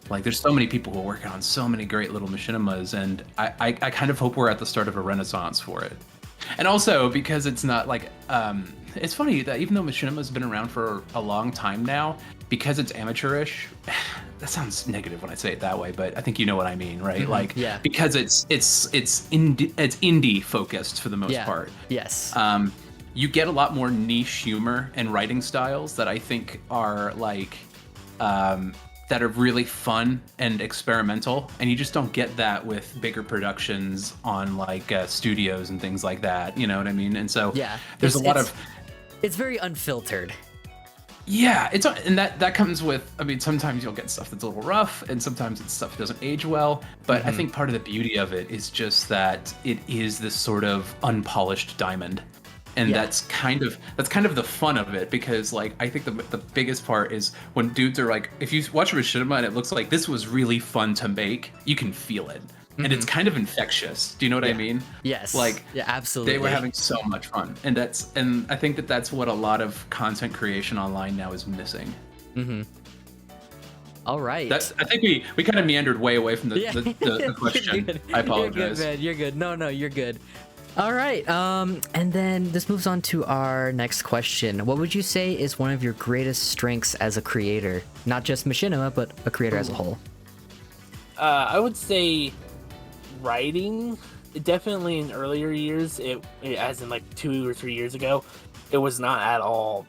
like there's so many people who are working on so many great little machinimas, and I kind of hope we're at the start of a renaissance for it. And also because it's not like it's funny that even though Machinima's been around for a long time now, because it's amateurish, that sounds negative when I say it that way, but I think you know what I mean, right? Like because it's indie focused for the most part. Yes. You get a lot more niche humor and writing styles that I think are like that are really fun and experimental, and you just don't get that with bigger productions on like studios and things like that. You know what I mean? And so there's a lot of it's very unfiltered. Yeah, and that comes with, I mean, sometimes you'll get stuff that's a little rough, and sometimes it's stuff that doesn't age well. But I think part of the beauty of it is just that it is this sort of unpolished diamond. And that's kind of the fun of it, because like I think the biggest part is when dudes are like, if you watch Machinima and it looks like this was really fun to make, you can feel it. and it's kind of infectious. Do you know what I mean? Yes. Like, yeah, absolutely. they were having so much fun, and I think that's what a lot of content creation online now is missing. All right. I think we kind of meandered way away from the question. I apologize. You're good, man. You're good. No, you're good. All right. And then this moves on to our next question. What would you say is one of your greatest strengths as a creator? Not just Machinima, but a creator as a whole. I would say writing. Definitely in earlier years, it as in like 2 or 3 years ago, it was not at all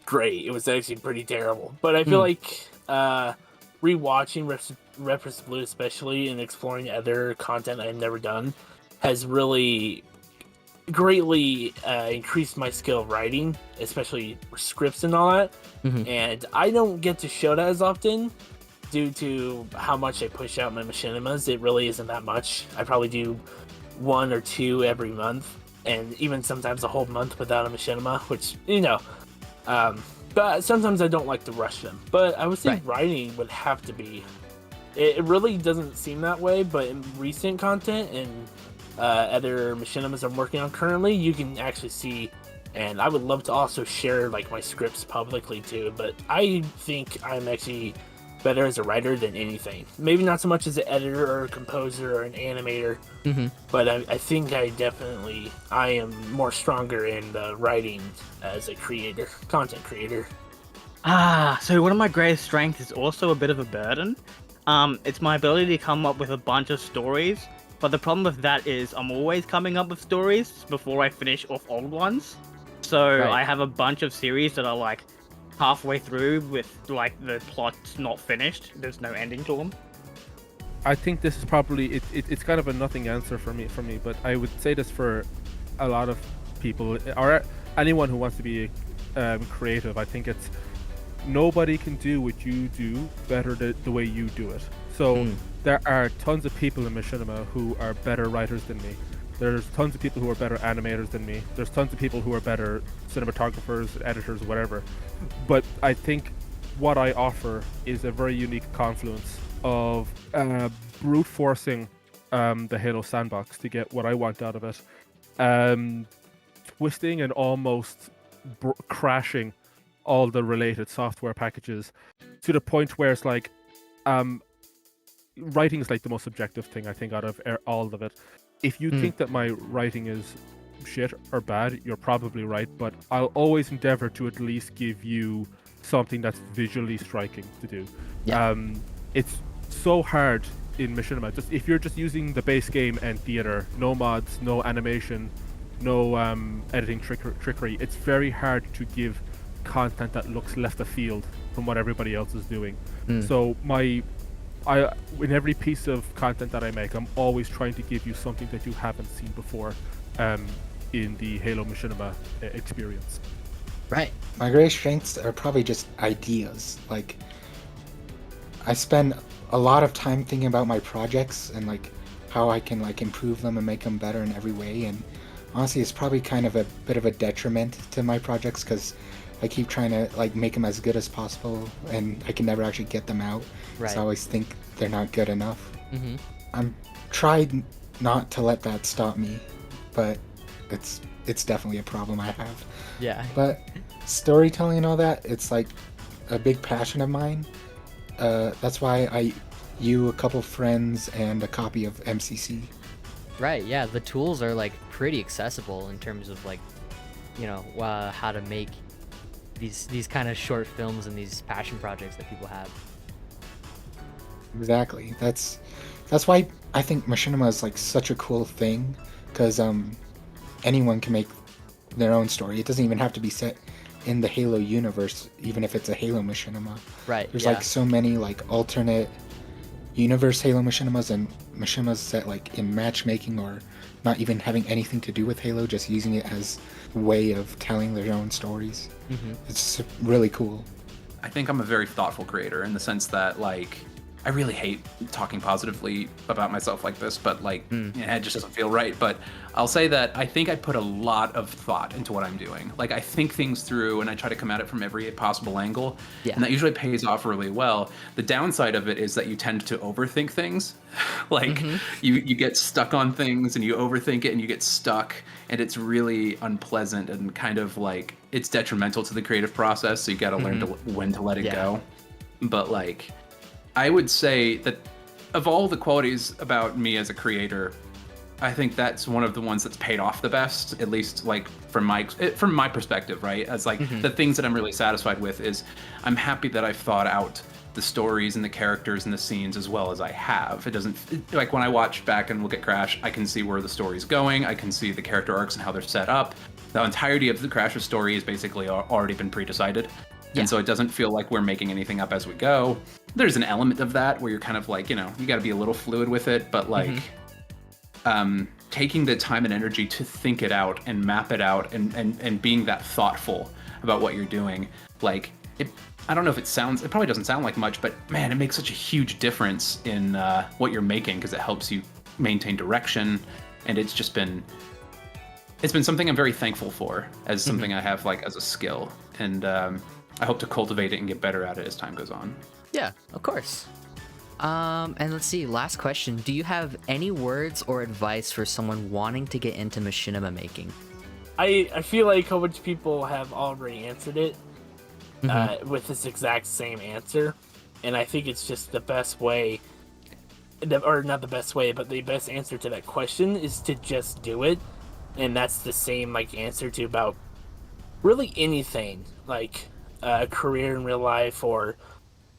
great. It was actually pretty terrible. But I feel like rewatching Red vs. Blue, especially, and exploring other content I've never done, has really greatly increased my skill of writing, especially scripts and all that. And I don't get to show that as often due to how much I push out my Machinimas. It really isn't that much. I probably do 1 or 2 every month, and even sometimes a whole month without a Machinima, which, but sometimes I don't like to rush them. But I would say writing would have to be. It really doesn't seem that way, but in recent content and other Machinimas I'm working on currently, you can actually see, and I would love to also share like my scripts publicly too, but I think I'm actually better as a writer than anything. Maybe not so much as an editor or a composer or an animator, but I think I am more stronger in the writing as a creator, content creator. So one of my greatest strengths is also a bit of a burden. It's my ability to come up with a bunch of stories, but the problem with that is I'm always coming up with stories before I finish off old ones. So I have a bunch of series that are like halfway through with like the plot's not finished. There's no ending to them. I think this is probably it's kind of a nothing answer for me, but I would say this for a lot of people or anyone who wants to be creative. I think it's nobody can do what you do better the way you do it. So there are tons of people in Machinima who are better writers than me. There's tons of people who are better animators than me. There's tons of people who are better cinematographers, editors, whatever. But I think what I offer is a very unique confluence of brute forcing the Halo sandbox to get what I want out of it, twisting and almost crashing all the related software packages to the point where it's like writing is like the most subjective thing I think out of all of it. If you think that my writing is shit or bad, you're probably right, but I'll always endeavor to at least give you something that's visually striking to do. It's so hard in Machinima. Just if you're just using the base game and theater, no mods, no animation, no editing trickery, it's very hard to give content that looks left of field from what everybody else is doing. So in every piece of content that I make, I'm always trying to give you something that you haven't seen before in the Halo Machinima experience. Right. My greatest strengths are probably just ideas. Like, I spend a lot of time thinking about my projects and like how I can like improve them and make them better in every way. And honestly, it's probably kind of a bit of a detriment to my projects because I keep trying to like make them as good as possible, and I can never actually get them out. Right. So I always think they're not good enough. I'm tried not to let that stop me, but it's definitely a problem I have. Yeah. But storytelling and all that, it's like a big passion of mine. That's why you, a couple friends, and a copy of MCC. Right. Yeah. The tools are like pretty accessible in terms of like, how to make these kind of short films and these passion projects that people have. Exactly. That's why I think Machinima is like such a cool thing, because anyone can make their own story. It doesn't even have to be set in the Halo universe, even if it's a Halo Machinima. Right. There's like so many like alternate universe Halo Machinimas and Machinimas set like in matchmaking or not even having anything to do with Halo, just using it as a way of telling their own stories. It's really cool. I think I'm a very thoughtful creator in the sense that like I really hate talking positively about myself like this, but like it just doesn't feel right. But I'll say that I think I put a lot of thought into what I'm doing. Like I think things through and I try to come at it from every possible angle. Yeah. And that usually pays off really well. The downside of it is that you tend to overthink things. Like you get stuck on things and you overthink it and you get stuck, and it's really unpleasant and kind of like it's detrimental to the creative process. So you got to learn to when to let it go. But like, I would say that of all the qualities about me as a creator, I think that's one of the ones that's paid off the best, at least like from my perspective, right? As like the things that I'm really satisfied with is I'm happy that I've thought out the stories and the characters and the scenes as well as I have. It doesn't like when I watch back and look at Crash, I can see where the story's going. I can see the character arcs and how they're set up. The entirety of the Crash's story has basically already been pre-decided. And so it doesn't feel like we're making anything up as we go. There's an element of that where you're kind of like, you know, you got to be a little fluid with it, but like taking the time and energy to think it out and map it out and being that thoughtful about what you're doing, like it, I don't know if it probably doesn't sound like much, but man, it makes such a huge difference in what you're making because it helps you maintain direction. And it's been something I'm very thankful for as something I have like as a skill. And I hope to cultivate it and get better at it as time goes on. Yeah, of course. And let's see, last question. Do you have any words or advice for someone wanting to get into machinima making? I feel like a bunch of people have already answered it with this exact same answer. And I think it's just the best way, or not the best way, but the best answer to that question is to just do it. And that's the same like answer to about really anything, like a career in real life, or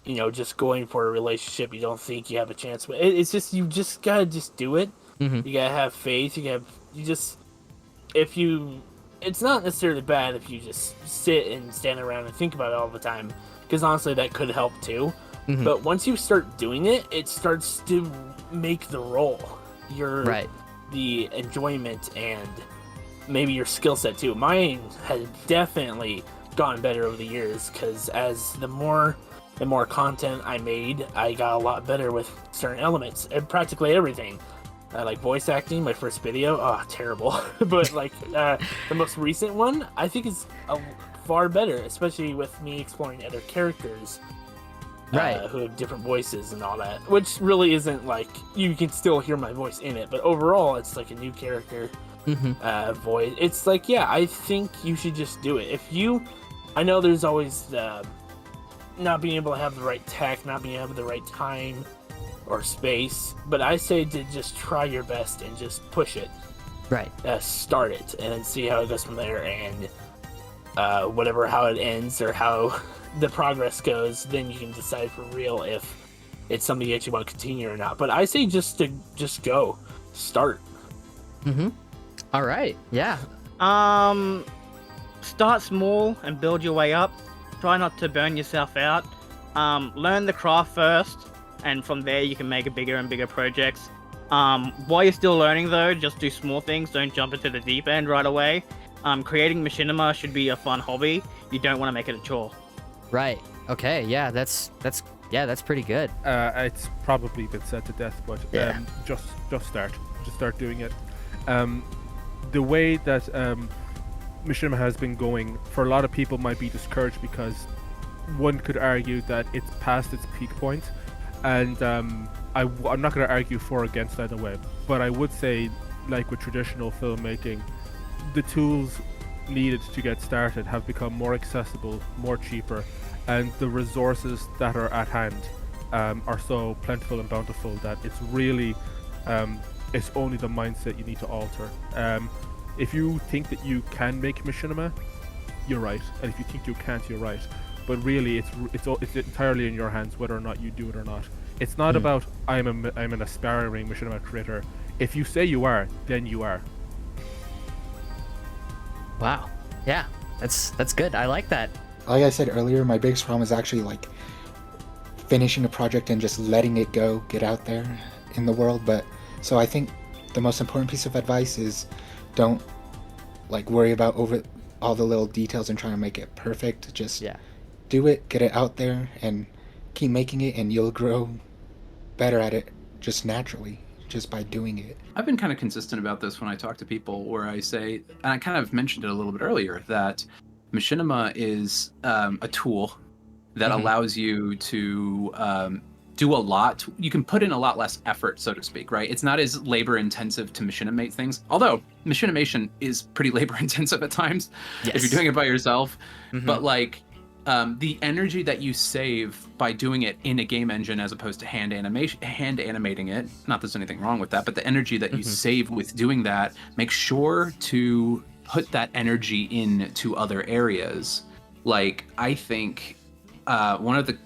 you know, just going for a relationship you don't think you have a chance with. It's just you just gotta just do it. You gotta have faith. It's not necessarily bad if you just sit and stand around and think about it all the time, because honestly that could help too. But once you start doing it, it starts to make the role the enjoyment and maybe your skill set too. Mine has definitely gotten better over the years, because as the more content I made, I got a lot better with certain elements and practically everything. Like voice acting, my first video, terrible. But like the most recent one, I think is far better, especially with me exploring other characters who have different voices and all that, which really isn't like, you can still hear my voice in it, but overall it's like a new character voice. It's like, I think you should just do it. I know there's always the not being able to have the right tech, not being able to have the right time or space, but I say to just try your best and just push it. Start it and then see how it goes from there, and how it ends or how the progress goes, then you can decide for real if it's something that you want to continue or not. But I say just go. Start. All right. Yeah. Start small and build your way up. Try not to burn yourself out. Learn the craft first, and from there you can make bigger and bigger projects. While you're still learning though, just do small things. Don't jump into the deep end right away. Creating machinima should be a fun hobby. You don't want to make it a chore. Right. Okay. Yeah. That's pretty good. It's probably been said to death, but just start doing it. The way that Machinima has been going, for a lot of people might be discouraged because one could argue that it's past its peak point, and I'm not going to argue for or against either way, but I would say, like with traditional filmmaking, the tools needed to get started have become more accessible, more cheaper, and the resources that are at hand are so plentiful and bountiful that it's really it's only the mindset you need to alter. If you think that you can make machinima, you're right, and if you think you can't, you're right. But really, it's entirely in your hands whether or not you do it or not. It's not about I'm an aspiring machinima creator. If you say you are, then you are. Wow. Yeah, that's good. I like that. Like I said earlier, my biggest problem is actually like finishing a project and just letting it go, get out there in the world. But so I think the most important piece of advice is don't like worry about over all the little details and try to make it perfect. Just do it, get it out there, and keep making it, and you'll grow better at it just naturally, just by doing it. I've been kind of consistent about this when I talk to people, where I say, and I kind of mentioned it a little bit earlier, that Machinima is a tool that allows you to do a lot. You can put in a lot less effort, so to speak, right? It's not as labor intensive to machinimate things, although machinimation is pretty labor intensive at times if you're doing it by yourself. But like the energy that you save by doing it in a game engine as opposed to hand animating it, not that there's anything wrong with that, but the energy that you save with doing that, make sure to put that energy into other areas. Like, I think one of the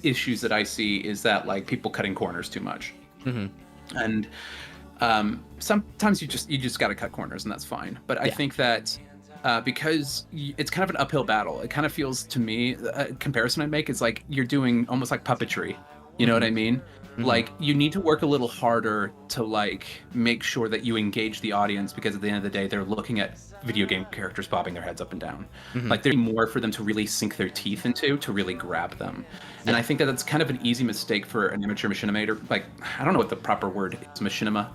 issues that I see is that like people cutting corners too much. And sometimes you just got to cut corners, and that's fine. But I think that because it's kind of an uphill battle, it kind of feels to me, a comparison I make is like you're doing almost like puppetry. You know what I mean? Like, you need to work a little harder to like make sure that you engage the audience, because at the end of the day, they're looking at video game characters bobbing their heads up and down. Like, there's more for them to really sink their teeth into, to really grab them. And I think that that's kind of an easy mistake for an amateur machinimator. Like, I don't know what the proper word is, machinimator.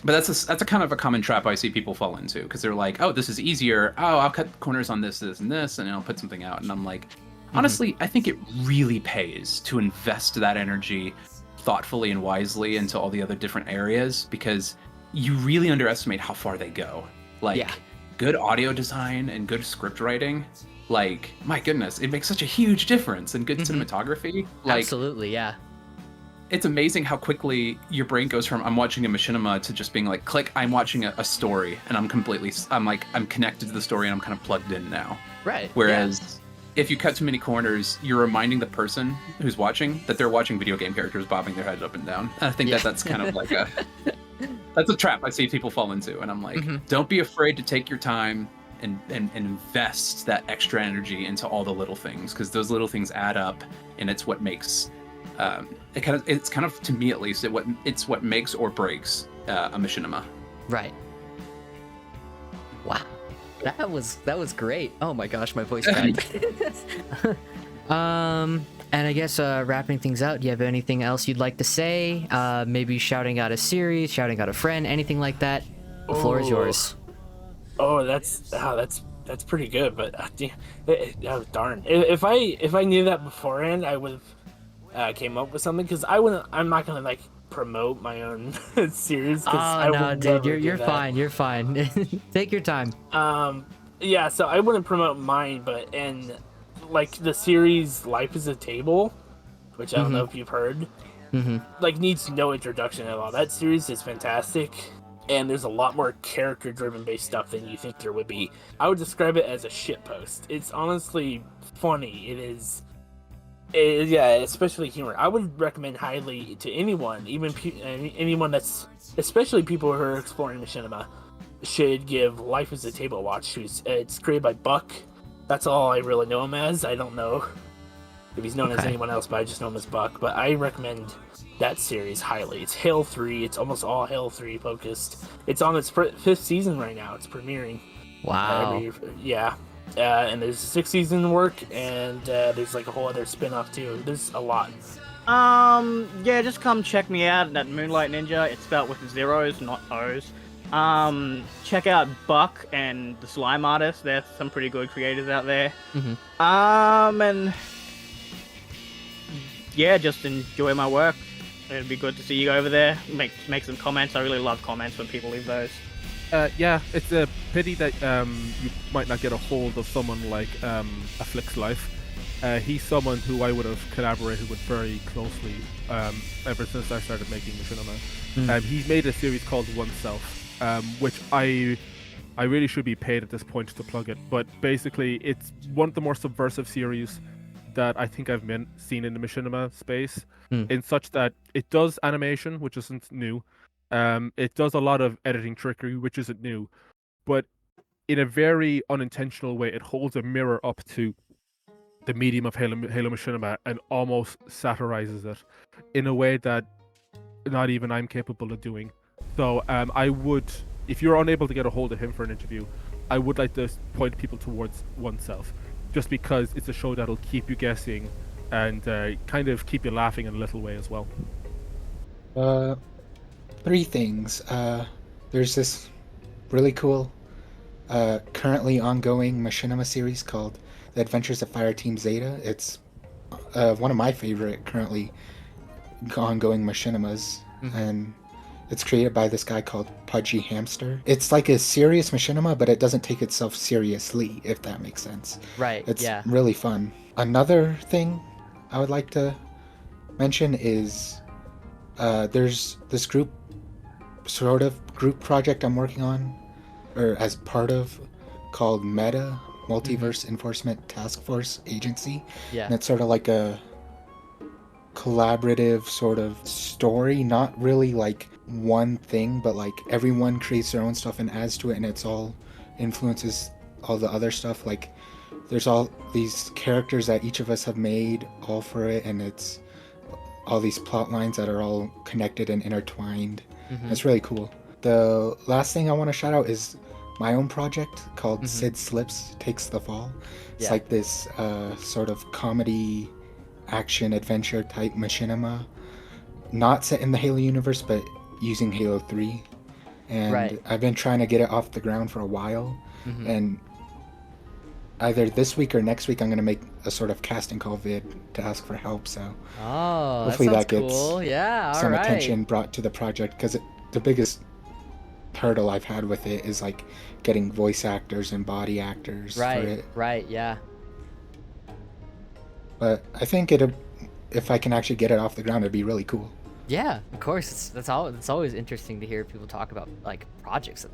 But that's a kind of a common trap I see people fall into, because they're like, oh, this is easier. Oh, I'll cut corners on this, and this, and I'll put something out. And I'm like, honestly, I think it really pays to invest that energy thoughtfully and wisely into all the other different areas, because you really underestimate how far they go. Like, good audio design and good script writing, like, my goodness, it makes such a huge difference. And good cinematography. Like, absolutely, yeah. It's amazing how quickly your brain goes from I'm watching a machinima to just being like, click, I'm watching a story, and I'm connected to the story, and I'm kind of plugged in now. Right. Whereas if you cut too many corners, you're reminding the person who's watching that they're watching video game characters bobbing their heads up and down. And I think that's kind of like that's a trap I see people fall into. And I'm like, don't be afraid to take your time and invest that extra energy into all the little things, because those little things add up, and it's what makes it's kind of to me at least it's what makes or breaks a machinima. Right. Wow. That was great. Oh my gosh, my voice cracked. And I guess wrapping things out, do you have anything else you'd like to say? Maybe shouting out a series, shouting out a friend, anything like that? The floor is yours. Oh, that's pretty good, but darn. If I knew that beforehand, I would have came up with something, because I'm not gonna like promote my own series. Oh no, dude, you're fine. You're fine. Take your time. Yeah, so I wouldn't promote mine, but like the series Life is a Table, which I don't know if you've heard, like needs no introduction at all. That series is fantastic, and there's a lot more character-driven based stuff than you think there would be. I would describe it as a shitpost. It's honestly funny. It is. Yeah, especially humor. I would recommend highly to anyone, even anyone that's, especially people who are exploring machinima, should give Life is a Table a watch. It's created by Buck. That's all I really know him as. I don't know if he's known as anyone else, but I just know him as Buck. But I recommend that series highly. It's Halo 3. It's almost all Halo 3 focused. It's on its 5th season right now. It's premiering. Wow. And there's a 6th season work, and there's like a whole other spin-off too. There's a lot. Yeah, just come check me out at Moonlight Ninja. It's spelled with zeros, not O's. Check out Buck and the Slime Artist. There's some pretty good creators out there. And yeah, just enjoy my work. It'd be good to see you over there. Make some comments. I really love comments when people leave those. Yeah, it's a pity that you might not get a hold of someone like Afflict's Life. He's someone who I would have collaborated with very closely ever since I started making Machinima. He's made a series called Oneself, which I really should be paid at this point to plug it. But basically, it's one of the more subversive series that I think I've seen in the Machinima space, in such that it does animation, which isn't new. It does a lot of editing trickery, which isn't new, but in a very unintentional way, it holds a mirror up to the medium of Halo Machinima and almost satirizes it in a way that not even I'm capable of doing. So I would, if you're unable to get a hold of him for an interview, I would like to point people towards Oneself, just because it's a show that'll keep you guessing and kind of keep you laughing in a little way as well. Three things. There's this really cool, currently ongoing Machinima series called The Adventures of Fireteam Zeta. It's one of my favorite currently ongoing Machinimas, and it's created by this guy called Pudgy Hamster. It's like a serious Machinima, but it doesn't take itself seriously, if that makes sense. Right, It's yeah. really fun. Another thing I would like to mention is there's this group project I'm working on, or as part of, called Meta, Multiverse Enforcement Task Force Agency. Yeah. And it's sort of like a collaborative sort of story, not really like one thing, but like everyone creates their own stuff and adds to it, and it's all influences all the other stuff. Like there's all these characters that each of us have made all for it, and it's all these plot lines that are all connected and intertwined. It's really cool. The last thing I want to shout out is my own project called Sid Slips Takes the Fall. It's like this sort of comedy action adventure type machinima, not set in the Halo universe but using Halo 3, and I've been trying to get it off the ground for a while, and either this week or next week I'm going to make a sort of casting call vid to ask for help, so hopefully that gets cool. Yeah, some alright. attention brought to the project, because the biggest hurdle I've had with it is like getting voice actors and body actors for it. Right, yeah. But I think if I can actually get it off the ground, it'd be really cool. Yeah, of course. It's always interesting to hear people talk about like projects that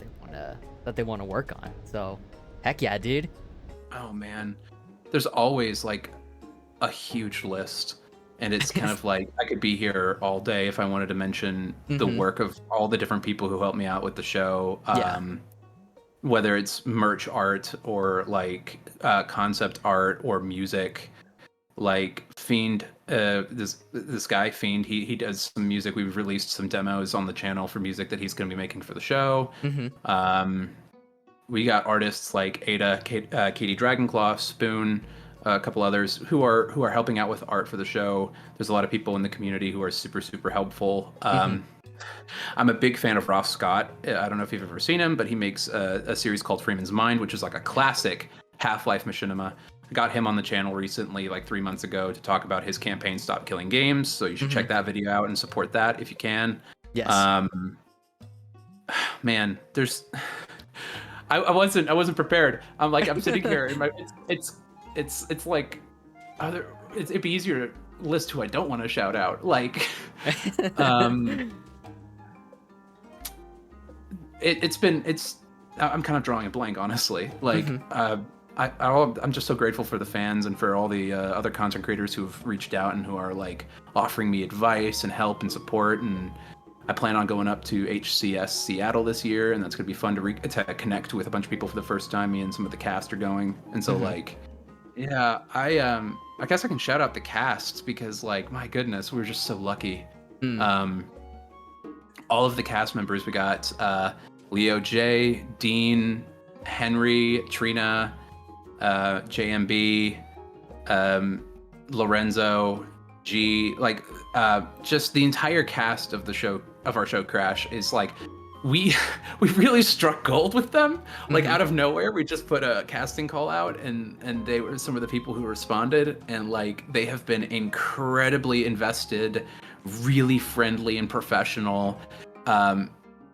they want to work on. So, heck yeah, dude. Oh man, there's always like a huge list, and it's kind of like I could be here all day if I wanted to mention the work of all the different people who helped me out with the show. Whether it's merch art or like concept art or music. Like Fiend, this guy Fiend, he does some music. We've released some demos on the channel for music that he's going to be making for the show. We got artists like Ada, Katie Dragonclaw, Spoon, a couple others who are helping out with art for the show. There's a lot of people in the community who are super helpful. I'm a big fan of Ross Scott. I don't know if you've ever seen him, but he makes a series called Freeman's Mind, which is like a classic Half-Life machinima. I got him on the channel recently, like 3 months ago, to talk about his campaign Stop Killing Games, so you should check that video out and support that if you can. Yes. Man, there's I wasn't prepared. I'm sitting here and it's like it'd be easier to list who I don't want to shout out. Like I'm kind of drawing a blank, honestly. Like I'm just so grateful for the fans and for all the other content creators who have reached out and who are like offering me advice and help and support. And I plan on going up to HCS Seattle this year, and that's gonna be fun to connect with a bunch of people for the first time. Me and some of the cast are going, and so like, yeah, I guess I can shout out the cast because like, my goodness, we were just so lucky. All of the cast members, we got Leo J, Dean, Henry, Trina, JMB, Lorenzo, G, like just the entire cast of the show, of our show Crash, is like we really struck gold with them. Like out of nowhere, we just put a casting call out, and they were some of the people who responded, and like they have been incredibly invested, really friendly and professional,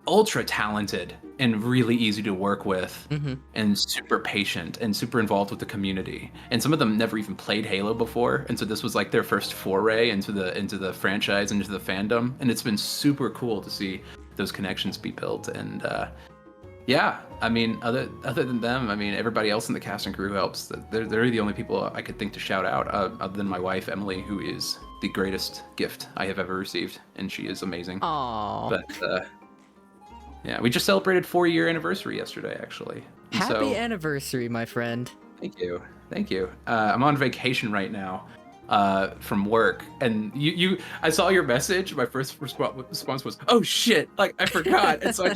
ultra talented and really easy to work with, and super patient and super involved with the community. And some of them never even played Halo before, and so this was like their first foray into the franchise, into the fandom. And it's been super cool to see those connections be built. And yeah, I mean, other than them, I mean, everybody else in the cast and crew helps. They're the only people I could think to shout out, other than my wife Emily, who is the greatest gift I have ever received, and she is amazing. Aww. But yeah, we just celebrated 4-year anniversary yesterday, actually. And Happy anniversary, my friend. Thank you. I'm on vacation right now, from work, and I saw your message. My first response was, "Oh shit!" Like I forgot, and so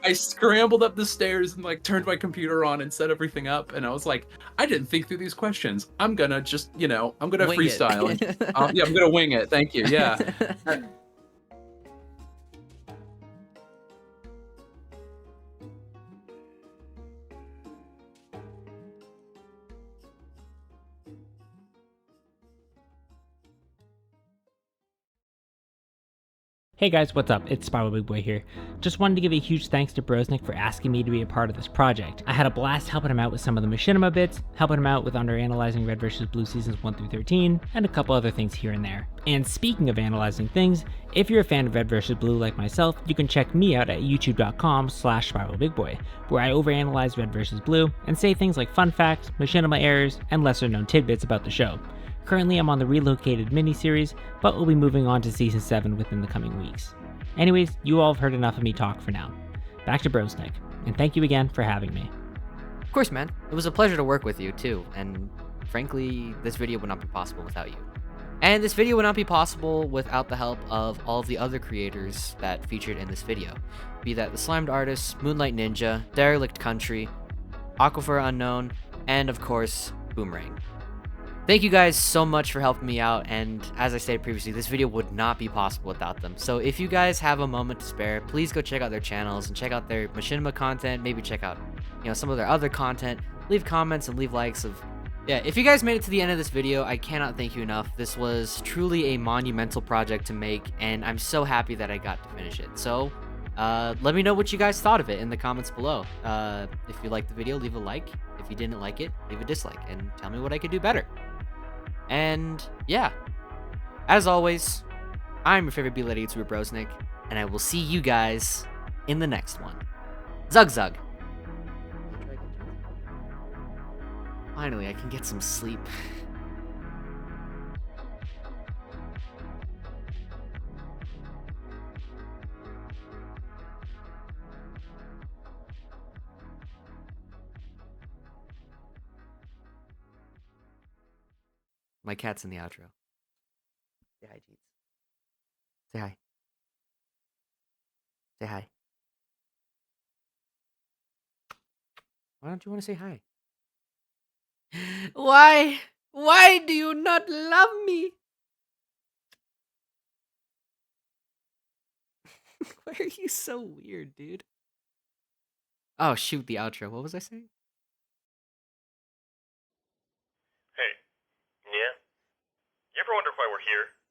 I scrambled up the stairs and like turned my computer on and set everything up, and I was like, I didn't think through these questions. I'm gonna just I'm gonna Wing it. freestyle. And, yeah, I'm gonna wing it. Thank you. Yeah. Hey guys, what's up? It's Spiral Big Boy here. Just wanted to give a huge thanks to Brosnick for asking me to be a part of this project. I had a blast helping him out with some of the Machinima bits, helping him out with analyzing Red vs. Blue seasons 1 through 13, and a couple other things here and there. And speaking of analyzing things, if you're a fan of Red vs. Blue like myself, you can check me out at youtube.com/spiralbigboy, where I overanalyze Red vs. Blue and say things like fun facts, Machinima errors, and lesser known tidbits about the show. Currently, I'm on the Relocated miniseries, but we'll be moving on to Season 7 within the coming weeks. Anyways, you all have heard enough of me talk for now. Back to Brosnick, and thank you again for having me. Of course, man. It was a pleasure to work with you, too, and frankly, this video would not be possible without you. And this video would not be possible without the help of all of the other creators that featured in this video. Be that the Slimed Artists, Moonlight Ninja, Derelict Country, Aquifer Unknown, and of course, Boomerang. Thank you guys so much for helping me out, and as I stated previously, this video would not be possible without them. So if you guys have a moment to spare, please go check out their channels and check out their Machinima content, maybe check out, some of their other content, leave comments and leave likes of... Yeah, if you guys made it to the end of this video, I cannot thank you enough. This was truly a monumental project to make, and I'm so happy that I got to finish it. So, let me know what you guys thought of it in the comments below. If you liked the video, leave a like. If you didn't like it, leave a dislike, and tell me what I could do better. And yeah, as always, I'm your favorite B-Lady YouTuber, Brosnick, and I will see you guys in the next one. Zug Zug. Finally, I can get some sleep. My cat's in the outro. Say hi, Jeets. Say hi. Say hi. Why don't you want to say hi? Why? Why do you not love me? Why are you so weird, dude? Oh, shoot, the outro. What was I saying? Hey, yeah? You ever wonder why we're here?